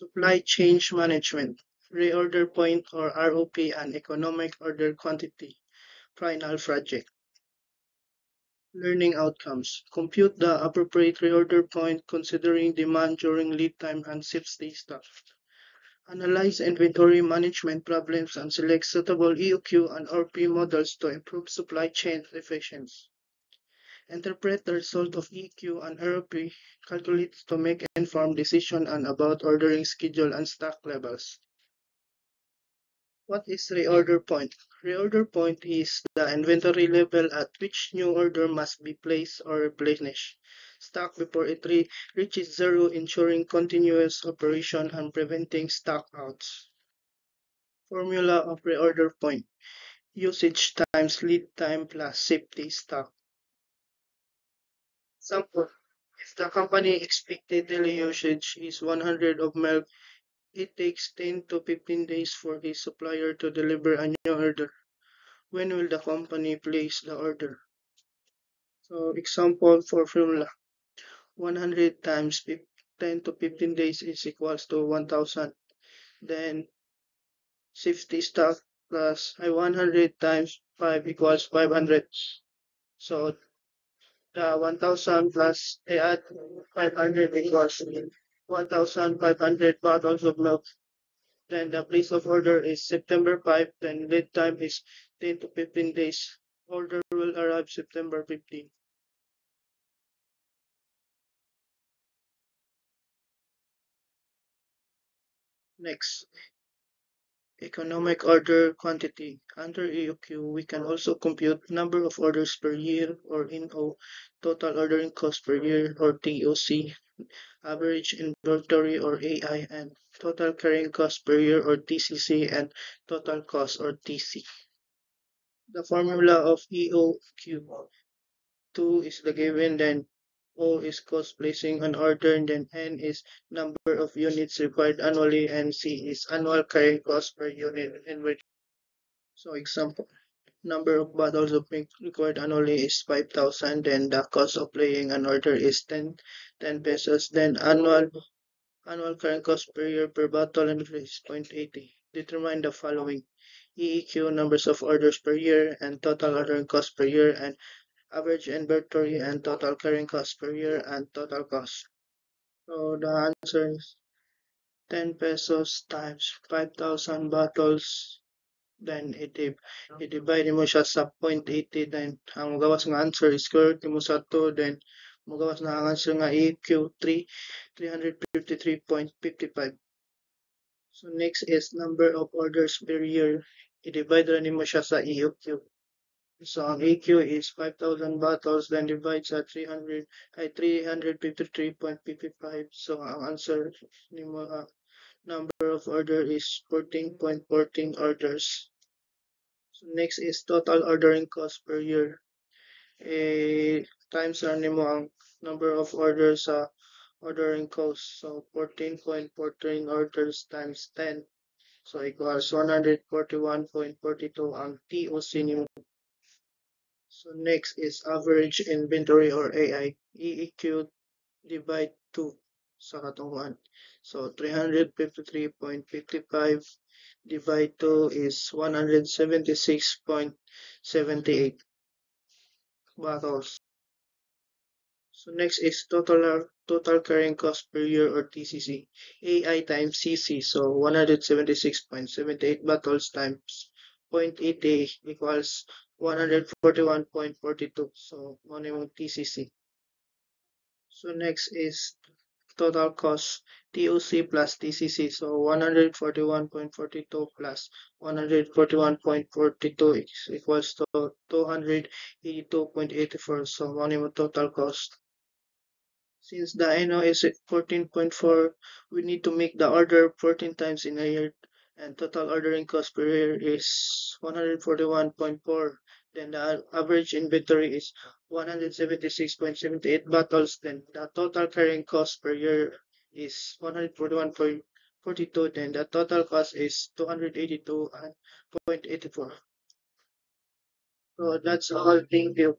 Supply chain management, reorder point or ROP, and economic order quantity, final project. Learning outcomes. Compute the appropriate reorder point considering demand during lead time and safety stock. Analyze inventory management problems and select suitable EOQ and RP models to improve supply chain efficiency. Interpret the result of EQ and RP calculates to make informed decision and about ordering schedule and stock levels. What is reorder point? Reorder point is the inventory level at which new order must be placed or replenished stock before it reaches zero, ensuring continuous operation and preventing stock outs. Formula of reorder point. Usage times lead time plus safety stock. Example, if the company expected daily usage is 100 of milk, it takes 10 to 15 days for the supplier to deliver a new order. When will the company place the order? So example for formula, 100 times 10 to 15 days is equals to 1000. Then safety stock plus 100 times 5 equals 500. So the 1000 plus add 500 equals 1500 bottles of milk. Then the place of order is September 5, then lead time is 10 to 15 days. Order will arrive September 15. Next, economic order quantity. Under EOQ, we can also compute number of orders per year or NO, total ordering cost per year or TOC, average inventory or AIN, total carrying cost per year or TCC, and total cost or TC. The formula of EOQ. 2 is the given, then O is cost placing an order, then N is number of units required annually, and C is annual carrying cost per unit inventory. So example, number of bottles of milk required annually is 5,000, then the cost of laying an order is 10 pesos, then annual carrying cost per year per bottle inventory is 0.80. Determine the following: EEQ, numbers of orders per year, and total ordering cost per year, and average inventory and total carrying cost per year, and total cost. So the answer is 10 pesos times 5,000 bottles. Then i-divide mo siya sa 0.80. Then ang magawas nga answer is square root mo sa 2. Then magawas na ang answer nga EQ3, 353.55. So next is number of orders per year. I-divide rin mo siya sa EQ. So ang EQ is 5,000 bottles, then divide sa 353.55. So ang answer ni mo number of order is 14.14 orders. So next is total ordering cost per year. Times ni mo ang number of orders sa ordering cost. So 14.14 orders times 10. So equals 141.42 ang TOC ni mo. So next is average inventory or AI. EEQ divide 2 sa katunguhan. So 353.55 divide 2 is 176.78 bottles. So next is total carrying cost per year or TCC. AI times CC, so 176.78 bottles times 0.80 equals 141.42. So one TCC. So next is total cost TOC plus TCC. So 141.42 plus 141.42 equals to 282.84. So one total cost. Since the NO is 14.4, we need to make the order 14 times in a year, and total ordering cost per year is 141.4. Then the average inventory is 176.78 bottles. Then the total carrying cost per year is 141.42. Then the total cost is 282.84. So that's all. Thank you.